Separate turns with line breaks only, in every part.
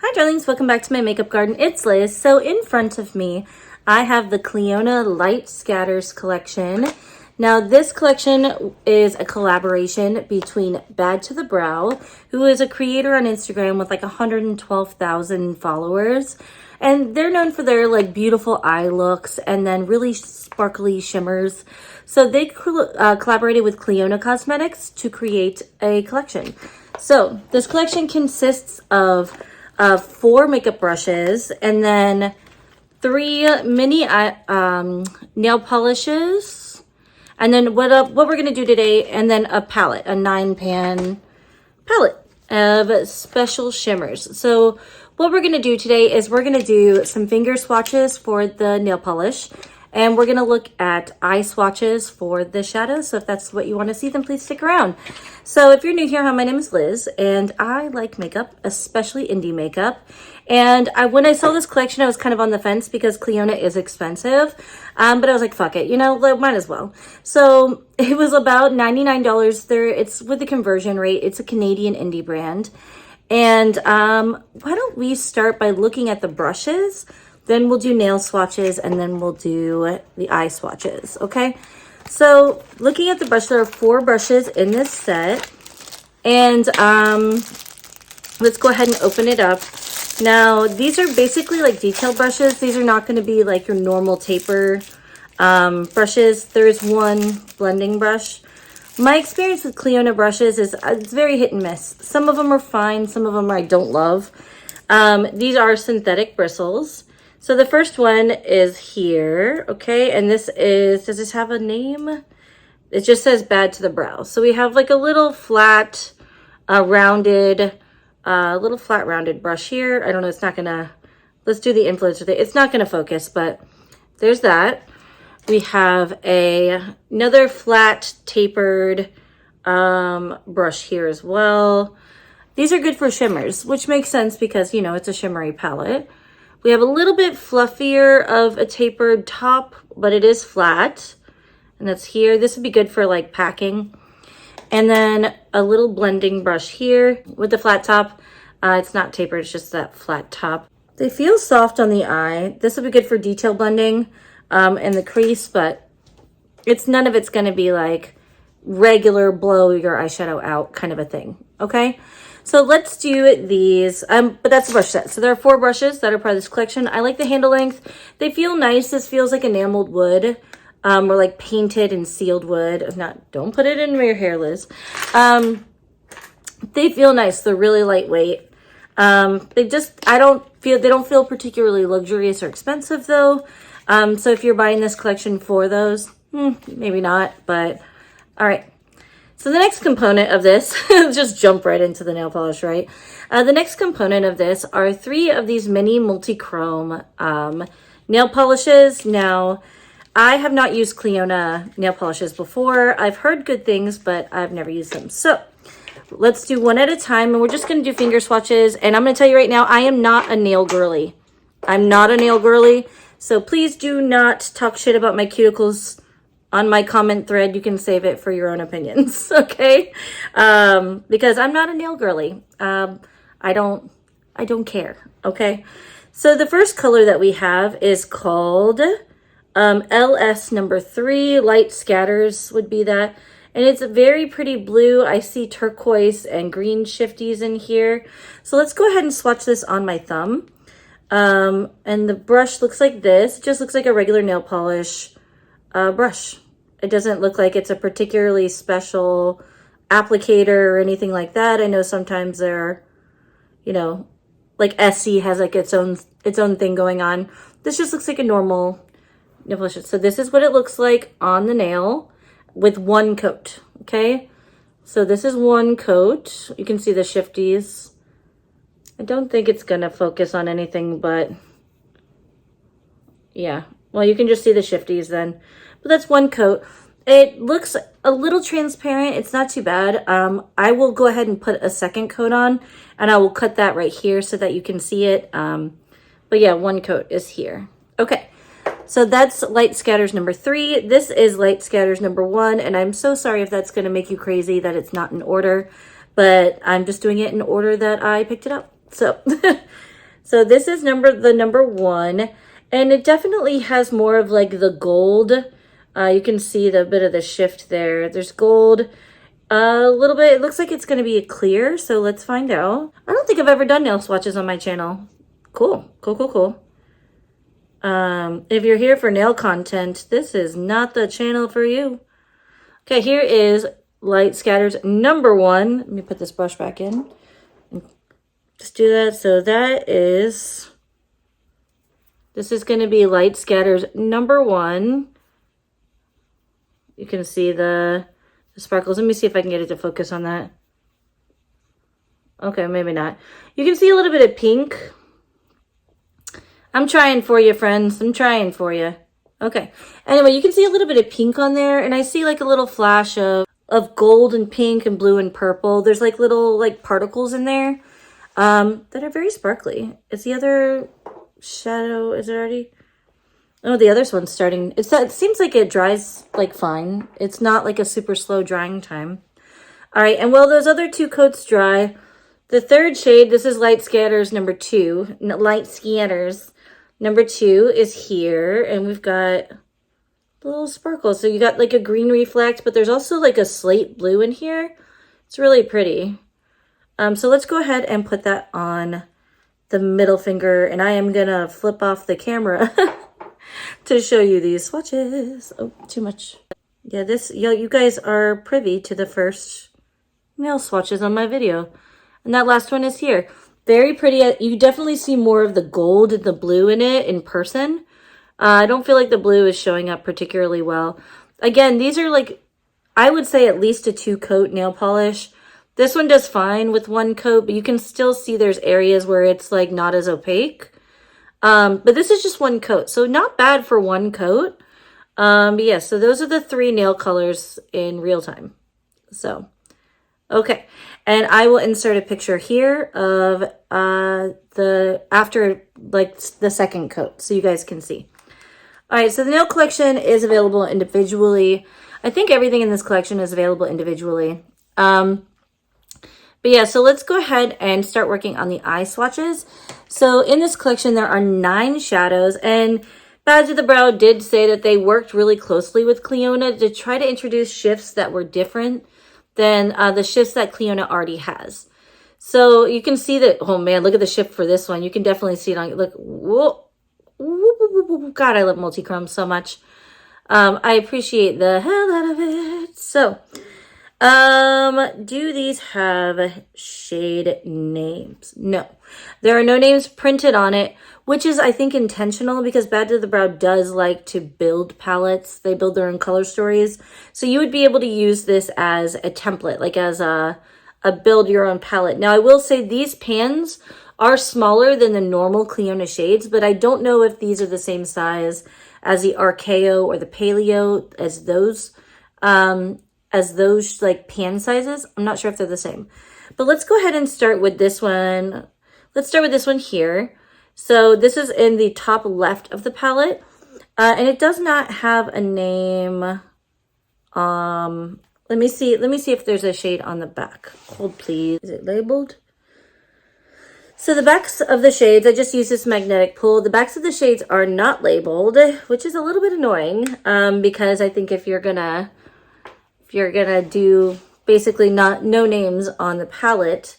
Hi darlings, welcome back to my makeup garden. It's Liz. So in front of me, I have the Clionadh Light Scatters collection. Now this collection is a collaboration between Badtothebrow, who is a creator on Instagram with like 112,000 followers. And they're known for their like beautiful eye looks and then really sparkly shimmers. So they collaborated with Clionadh Cosmetics to create a collection. So this collection consists of 4 makeup brushes and then 3 mini nail polishes, and then what we're gonna do today, and then a palette, a 9-pan palette of special shimmers. So what we're gonna do today is we're gonna do some finger swatches for the nail polish, and we're gonna look at eye swatches for the shadows. So if that's what you wanna see, then please stick around. So if you're new here, hi, my name is Liz, and I like makeup, especially indie makeup. And when I saw this collection, I was kind of on the fence because Clionadh is expensive, but I was like, fuck it, you know, might as well. So it was about $99 there. It's with the conversion rate. It's a Canadian indie brand. And why don't we start by looking at the brushes, then we'll do nail swatches, and then we'll do the eye swatches, okay? So looking at the brush, there are 4 brushes in this set, and let's go ahead and open it up. Now, these are basically like detail brushes. These are not going to be like your normal taper brushes. There's one blending brush. My experience with Clionadh brushes is it's very hit and miss. Some of them are fine. Some of them I don't love. These are synthetic bristles. So the first one is here, okay? And this is, does this have a name? It just says Badtothebrow. So we have like a little flat, rounded brush here. I don't know, it's not gonna, let's do the influencer thing. It's not gonna focus, but there's that. We have another flat tapered brush here as well. These are good for shimmers, which makes sense because, you know, it's a shimmery palette. We have a little bit fluffier of a tapered top, but it is flat. And that's here. This would be good for like packing. And then a little blending brush here with the flat top. It's not tapered, it's just that flat top. They feel soft on the eye. This would be good for detail blending and the crease, but none of it's gonna be like regular blow your eyeshadow out kind of a thing, okay? So let's do these, but that's the brush set. So there are 4 brushes that are part of this collection. I like the handle length. They feel nice. This feels like enameled wood, or like painted and sealed wood. If not, don't put it in your hair, Liz. They feel nice. They're really lightweight. They don't feel particularly luxurious or expensive though. So if you're buying this collection for those, maybe not, but all right. So the next component of this, just jump right into the nail polish, right? The next component of this are 3 of these mini multi-chrome nail polishes. Now, I have not used Clionadh nail polishes before. I've heard good things, but I've never used them. So let's do one at a time, and we're just gonna do finger swatches. And I'm gonna tell you right now, I am not a nail girly. I'm not a nail girly. So please do not talk shit about my cuticles on my comment thread. You can save it for your own opinions, okay? Because I'm not a nail girly. I don't care, okay? So the first color that we have is called LS number 3, Light Scatters would be that. And it's a very pretty blue. I see turquoise and green shifties in here. So let's go ahead and swatch this on my thumb. And the brush looks like this. It just looks like a regular nail polish brush. It doesn't look like it's a particularly special applicator or anything like that. I know sometimes they're, you know, like Essie has like its own thing going on. This just looks like a normal nail polish. So this is what it looks like on the nail with 1 coat, okay? So this is 1 coat. You can see the shifties. I don't think it's gonna focus on anything, but yeah. Well, you can just see the shifties then. But that's 1 coat. It looks a little transparent. It's not too bad. I will go ahead and put a 2nd coat on, and I will cut that right here so that you can see it. But yeah, 1 coat is here. Okay, so that's Light Scatters number 3. This is Light Scatters number 1, and I'm so sorry if that's gonna make you crazy that it's not in order, but I'm just doing it in order that I picked it up. So So this is the number 1, and it definitely has more of like the gold. You can see the bit of the shift there. There's gold, a little bit. It looks like it's going to be a clear, so let's find out. I don't think I've ever done nail swatches on my channel. Cool, cool, cool, cool. If you're here for nail content, this is not the channel for you. Okay, here is Light Scatters number 1. Let me put this brush back in. Just do that. So that is, this is going to be Light Scatters number 1. You can see the sparkles. Let me see if I can get it to focus on that. Okay, maybe not. You can see a little bit of pink. I'm trying for you, friends. I'm trying for you. Okay. Anyway, you can see a little bit of pink on there, and I see like a little flash of gold and pink and blue and purple. There's like little like particles in there that are very sparkly. Is the other shadow, is it already? Oh, the other one's starting. It seems like it dries like fine. It's not like a super slow drying time. All right, and while those other 2 coats dry, the 3rd shade, this is Light Scatters number 2. Light Scatters number 2 is here, and we've got little sparkles. So you got like a green reflect, but there's also like a slate blue in here. It's really pretty. So let's go ahead and put that on the middle finger, and I am gonna flip off the camera to show you these swatches. Oh, too much. Yeah, you guys are privy to the first nail swatches on my video. And that last one is here. Very pretty. You definitely see more of the gold and the blue in it in person. I don't feel like the blue is showing up particularly well. Again, these are like, I would say at least a 2-coat nail polish. This one does fine with 1 coat, but you can still see there's areas where it's like not as opaque. But this is just 1 coat, so not bad for 1 coat. But yeah, so those are the 3 nail colors in real time. So, okay. And I will insert a picture here of after like the 2nd coat so you guys can see. All right, so the nail collection is available individually. I think everything in this collection is available individually. But yeah, so let's go ahead and start working on the eye swatches. So in this collection, there are 9 shadows, and Badtothebrow did say that they worked really closely with Clionadh to try to introduce shifts that were different than the shifts that Clionadh already has. So you can see that, oh man, look at the shift for this one. You can definitely see it on, look, whoa. God, I love multi-chrome so much. I appreciate the hell out of it. So, do these have shade names? No. There are no names printed on it, which is, I think, intentional because Badtothebrow does like to build palettes. They build their own color stories. So you would be able to use this as a template, like as a build your own palette. Now, I will say these pans are smaller than the normal Clionadh shades, but I don't know if these are the same size as the Archeo or the Paleo, as those like pan sizes. I'm not sure if they're the same. But let's go ahead and start with this one. Let's start with this one here. So this is in the top left of the palette. And it does not have a name. Let me see if there's a shade on the back. Hold please. Is it labeled? So the backs of the shades, I just use this magnetic pull. The backs of the shades are not labeled, which is a little bit annoying, because I think if you're gonna do basically no names on the palette,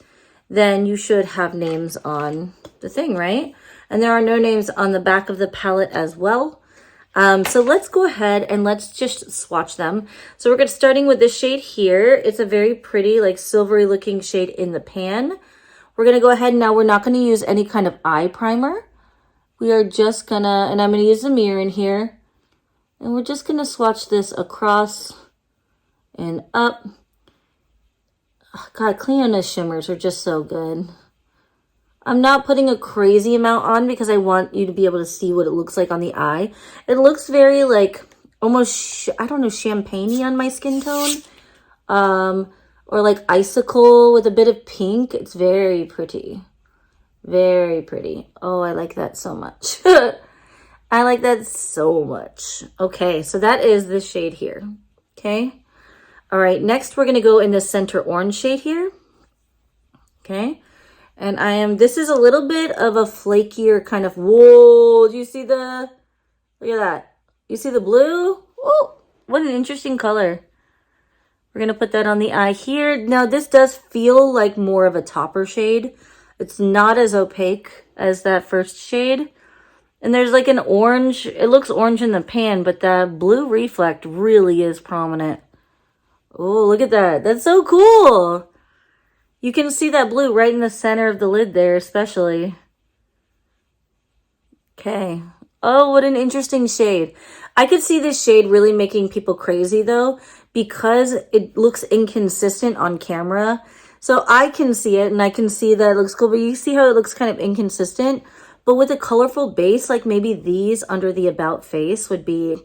then you should have names on the thing, right? And there are no names on the back of the palette as well. So let's go ahead and let's just swatch them. So we're starting with this shade here. It's a very pretty, like silvery looking shade in the pan. We're going to go ahead now. We're not going to use any kind of eye primer. We are just going to, and I'm going to use a mirror in here. And we're just going to swatch this across and up. Oh, God, Clionadh shimmers are just so good. I'm not putting a crazy amount on because I want you to be able to see what it looks like on the eye. It looks very like almost, I don't know, champagne-y on my skin tone. Or like icicle with a bit of pink. It's very pretty. Very pretty. Oh, I like that so much. I like that so much. Okay, so that is this shade here. Okay. All right, next we're going to go in the center orange shade here. Okay. And this is a little bit of a flakier kind of, whoa, do you see look at that. You see the blue? Oh, what an interesting color. We're going to put that on the eye here. Now, this does feel like more of a topper shade. It's not as opaque as that first shade. And there's like an orange. It looks orange in the pan, but that blue reflect really is prominent. Oh, look at that. That's so cool. You can see that blue right in the center of the lid there, especially. Okay. Oh, what an interesting shade. I could see this shade really making people crazy though, because it looks inconsistent on camera. So I can see it and I can see that it looks cool, but you see how it looks kind of inconsistent? But with a colorful base, like maybe these under the about face would be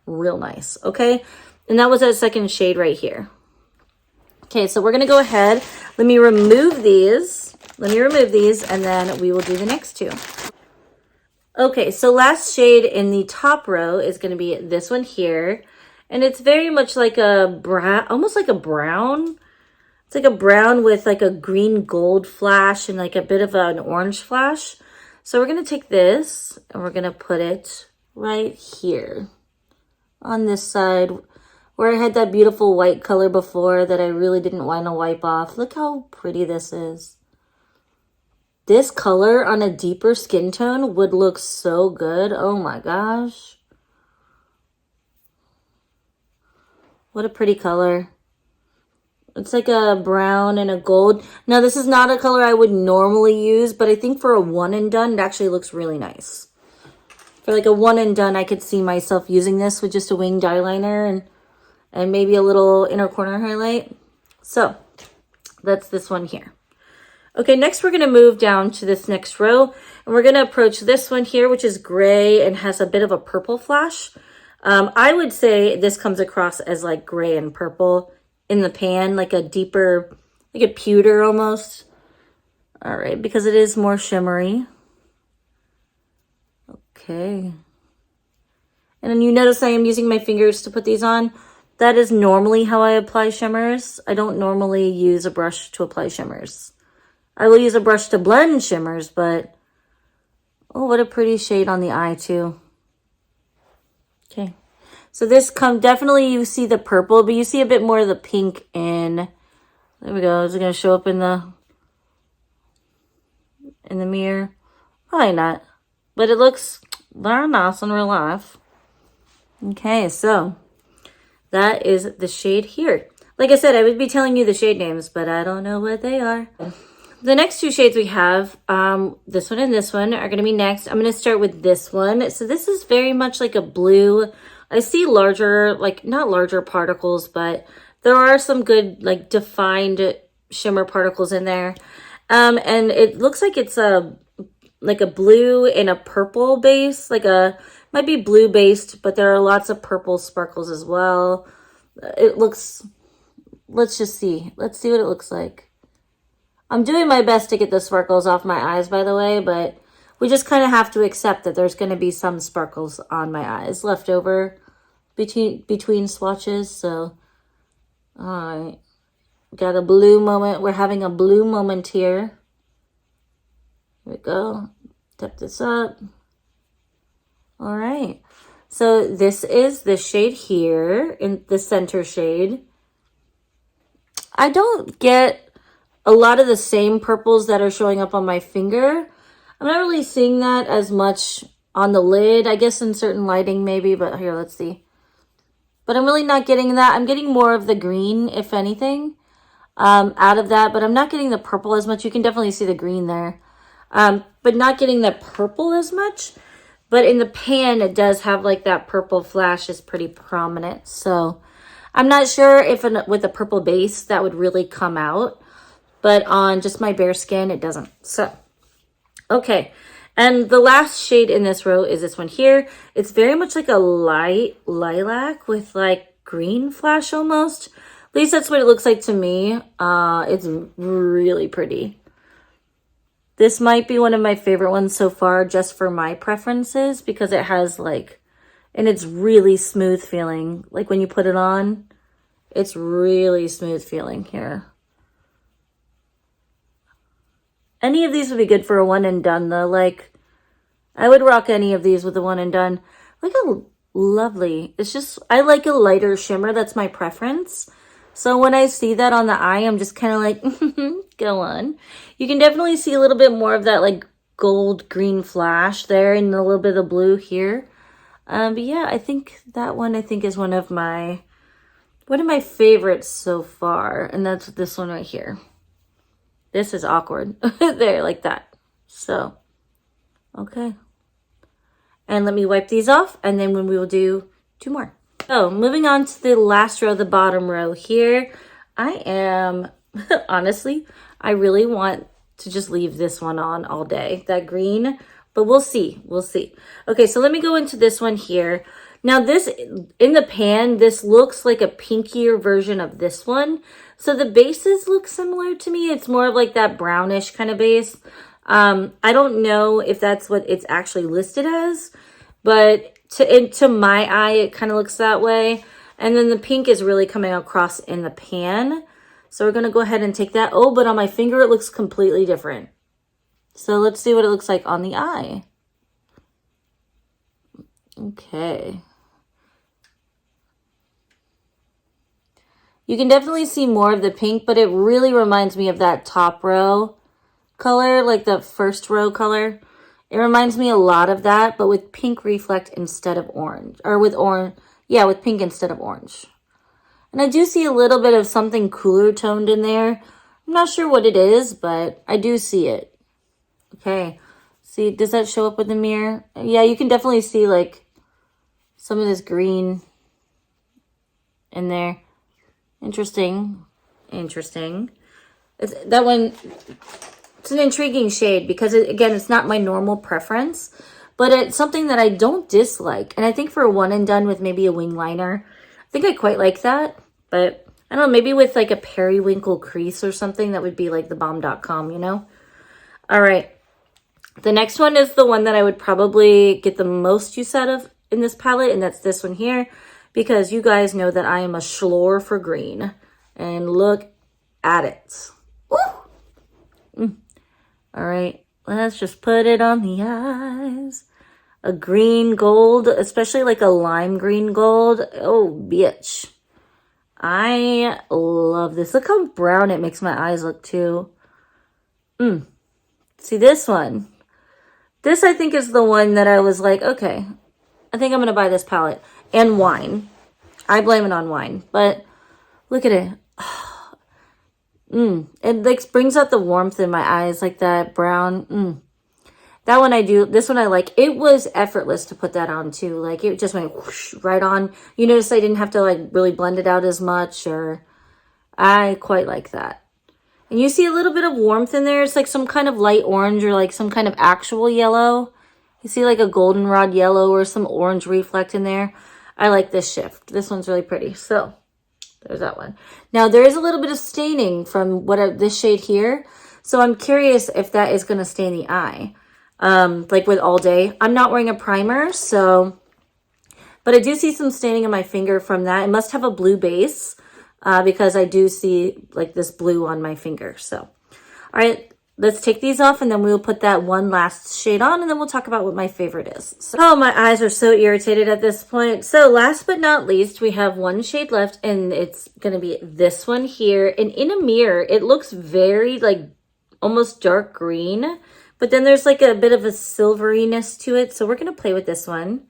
real nice, okay? And that was that second shade right here. Okay, so we're gonna go ahead. Let me remove these. And then we will do the next two. Okay, so last shade in the top row is going to be this one here. And it's very much like a brown, almost like a brown. It's like a brown with like a green gold flash and like a bit of an orange flash. So we're going to take this and we're going to put it right here on this side where I had that beautiful white color before that I really didn't want to wipe off. Look how pretty this is. This color on a deeper skin tone would look so good. Oh my gosh. What a pretty color. It's like a brown and a gold. Now, this is not a color I would normally use, but I think for a one and done, it actually looks really nice. For like a one and done, I could see myself using this with just a winged eyeliner and maybe a little inner corner highlight. So, that's this one here. Okay, next we're going to move down to this next row, and we're going to approach this one here, which is gray and has a bit of a purple flash. I would say this comes across as like gray and purple in the pan, like a deeper, like a pewter almost. All right, because it is more shimmery. Okay. And then you notice I am using my fingers to put these on. That is normally how I apply shimmers. I don't normally use a brush to apply shimmers. I will use a brush to blend shimmers, but oh, what a pretty shade on the eye too. Okay, so this definitely you see the purple, but you see a bit more of the pink in. There we go. Is it going to show up in the mirror? Probably not, but it looks very nice in real life. Okay, so that is the shade here. Like I said, I would be telling you the shade names, but I don't know what they are. The next two shades we have, this one and this one, are going to be next. I'm going to start with this one. So this is very much like a blue. I see larger, like not larger particles, but there are some good like defined shimmer particles in there. And it looks like it's like a blue and a purple base, might be blue based, but there are lots of purple sparkles as well. It looks, let's just see. Let's see what it looks like. I'm doing my best to get the sparkles off my eyes, by the way, but we just kind of have to accept that there's going to be some sparkles on my eyes left over between swatches. So, all right. Got a blue moment. We're having a blue moment here. Here we go. Tap this up. All right. So this is the shade here in the center shade. I don't get a lot of the same purples that are showing up on my finger. I'm not really seeing that as much on the lid. I guess in certain lighting maybe, but here, let's see. But I'm really not getting that. I'm getting more of the green, if anything, out of that. But I'm not getting the purple as much. You can definitely see the green there. But not getting the purple as much. But in the pan, it does have like that purple flash is pretty prominent. So I'm not sure if with a purple base that would really come out. But on just my bare skin, it doesn't. So, okay. And the last shade in this row is this one here. It's very much like a light lilac with like green flash almost. At least that's what it looks like to me. It's really pretty. This might be one of my favorite ones so far just for my preferences because it has like, and it's really smooth feeling. Like when you put it on, it's really smooth feeling here. Any of these would be good for a one and done though. Like, I would rock any of these with a one and done. Look how lovely. It's just, I like a lighter shimmer. That's my preference. So when I see that on the eye, I'm just kind of like, go on. You can definitely see a little bit more of that like gold green flash there and a little bit of blue here. But yeah, I think that one is one of my favorites so far. And that's this one right here. This is awkward. There, like that. So, okay. And let me wipe these off, and then we will do two more. So, moving on to the last row, the bottom row here. I am, honestly, I really want to just leave this one on all day. That green, but we'll see. We'll see. Okay, so let me go into this one here. Now this, in the pan, this looks like a pinkier version of this one. So the bases look similar to me. It's more of like that brownish kind of base. I don't know if that's what it's actually listed as, but to my eye, it kind of looks that way. And then the pink is really coming across in the pan. So we're going to go ahead and take that. Oh, but on my finger, it looks completely different. So let's see what it looks like on the eye. Okay. You can definitely see more of the pink, but it really reminds me of that top row color, like the first row color. It reminds me a lot of that, but with pink reflect instead of orange. Or with orange, yeah, with pink instead of orange. And I do see a little bit of something cooler toned in there. I'm not sure what it is, but I do see it. Okay, see, does that show up with the mirror? Yeah, you can definitely see like some of this green in there. Interesting. Interesting. That one, it's an intriguing shade because, again, it's not my normal preference, but it's something that I don't dislike. And I think for a one and done with maybe a wing liner, I think I quite like that. But I don't know, maybe with like a periwinkle crease or something, that would be like the bomb.com, you know? All right. The next one is the one that I would probably get the most use out of in this palette, and that's this one here. Because you guys know that I am a schlor for green. And look at it. Woo! All right, let's just put it on the eyes. A green gold, especially like a lime green gold. Oh, bitch. I love this. Look how brown it makes my eyes look too. See this one? This, I think, is the one that I was like, okay, I think I'm going to buy this palette. And wine. I blame it on wine. But look at it. It like brings out the warmth in my eyes, like that brown. That one I do. This one I like. It was effortless to put that on too. Like it just went whoosh, right on. You notice I didn't have to like really blend it out as much. Or I quite like that. And you see a little bit of warmth in there. It's like some kind of light orange or like some kind of actual yellow. You see like a goldenrod yellow or some orange reflect in there. I like this shift. This one's really pretty. So there's that one. Now there is a little bit of staining from this shade here. So I'm curious if that is going to stain the eye. Like with all day. I'm not wearing a primer, so, but I do see some staining in my finger from that. It must have a blue base, because I do see like this blue on my finger. So, all right, let's take these off and then we'll put that one last shade on and then we'll talk about what my favorite is. So, oh, my eyes are so irritated at this point. So last but not least, we have one shade left and it's going to be this one here. And in a mirror, it looks very like almost dark green. But then there's like a bit of a silveriness to it. So we're going to play with this one.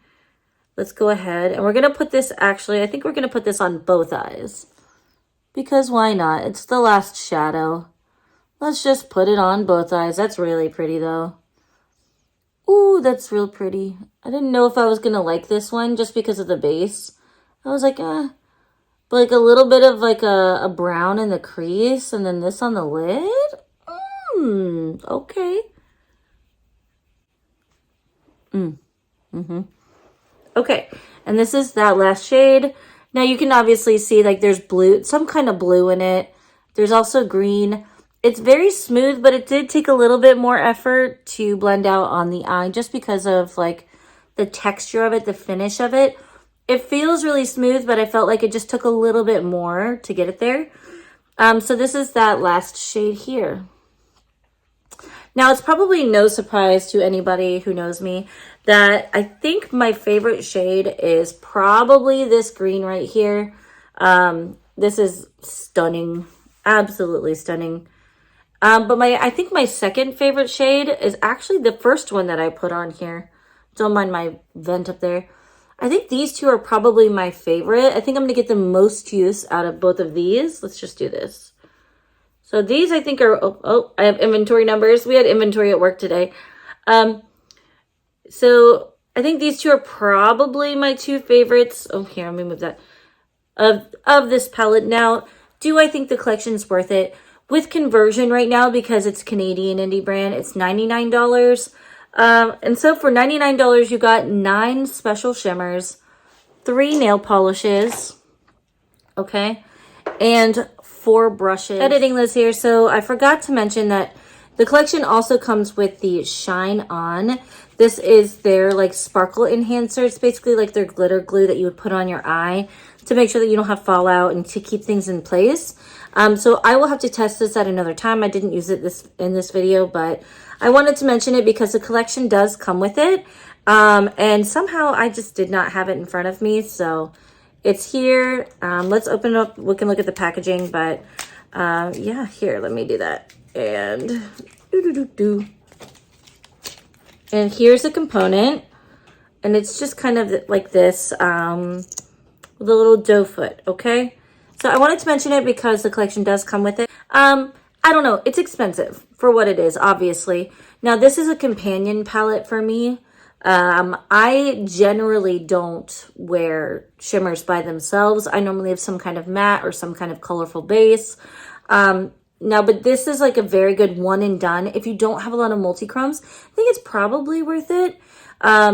Let's go ahead. And we're going to put this, actually, I think we're going to put this on both eyes. Because why not? It's the last shadow. Let's just put it on both eyes. That's really pretty though. Ooh, that's real pretty. I didn't know if I was going to like this one just because of the base. I was like, But like a little bit of like a brown in the crease and then this on the lid. Okay. Okay, and this is that last shade. Now you can obviously see like there's blue, some kind of blue in it. There's also green. It's very smooth, but it did take a little bit more effort to blend out on the eye just because of like the texture of it, the finish of it. It feels really smooth, but I felt like it just took a little bit more to get it there. So this is that last shade here. Now, it's probably no surprise to anybody who knows me that I think my favorite shade is probably this green right here. This is stunning, absolutely stunning. But I think my second favorite shade is actually the first one that I put on here. Don't mind my vent up there. I think these two are probably my favorite. I think I'm going to get the most use out of both of these. Let's just do this. So these I think are, oh, I have inventory numbers. We had inventory at work today. So I think these two are probably my two favorites. Oh, here, let me move that. Of this palette. Now, do I think the collection's worth it? With conversion right now, because it's Canadian indie brand, it's $99. And so for $99, you got 9 special shimmers, 3 nail polishes, okay, and 4 brushes. Editing list here. So I forgot to mention that the collection also comes with the Shine On. This is their like sparkle enhancer. It's basically like their glitter glue that you would put on your eye to make sure that you don't have fallout and to keep things in place. So I will have to test this at another time. I didn't use it in this video, but I wanted to mention it because the collection does come with it. And somehow I just did not have it in front of me. So it's here. Let's open it up. We can look at the packaging, but yeah, here, let me do that. And and here's the component. And it's just kind of like this, with a little doe foot, okay? So I wanted to mention it because the collection does come with it. I don't know. It's expensive for what it is, obviously. Now, this is a companion palette for me. I generally don't wear shimmers by themselves. I normally have some kind of matte or some kind of colorful base. Now, but this is like a very good one and done. If you don't have a lot of multi-chromes, I think it's probably worth it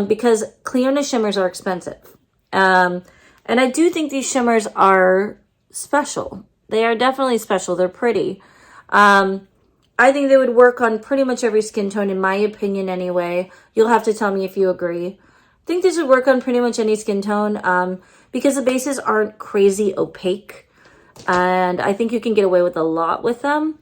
because Clionadh shimmers are expensive. And I do think these shimmers are special. They are definitely special. They're pretty. I think they would work on pretty much every skin tone, in my opinion anyway. You'll have to tell me if you agree. I think this would work on pretty much any skin tone because the bases aren't crazy opaque. And I think you can get away with a lot with them.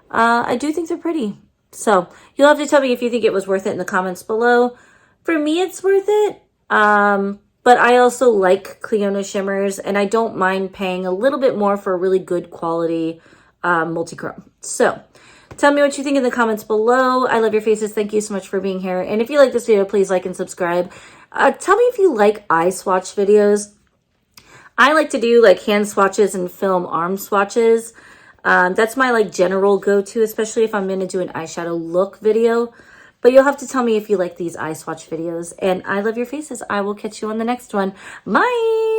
I do think they're pretty. So you'll have to tell me if you think it was worth it in the comments below. For me, it's worth it. But I also like Clionadh shimmers, and I don't mind paying a little bit more for a really good quality multi-chrome. So tell me what you think in the comments below. I love your faces. Thank you so much for being here. And if you like this video, please like and subscribe. Tell me if you like eye swatch videos. I like to do like hand swatches and film arm swatches. That's my like general go-to, especially if I'm going to do an eyeshadow look video. But you'll have to tell me if you like these eye swatch videos. And I love your faces. I will catch you on the next one. Bye!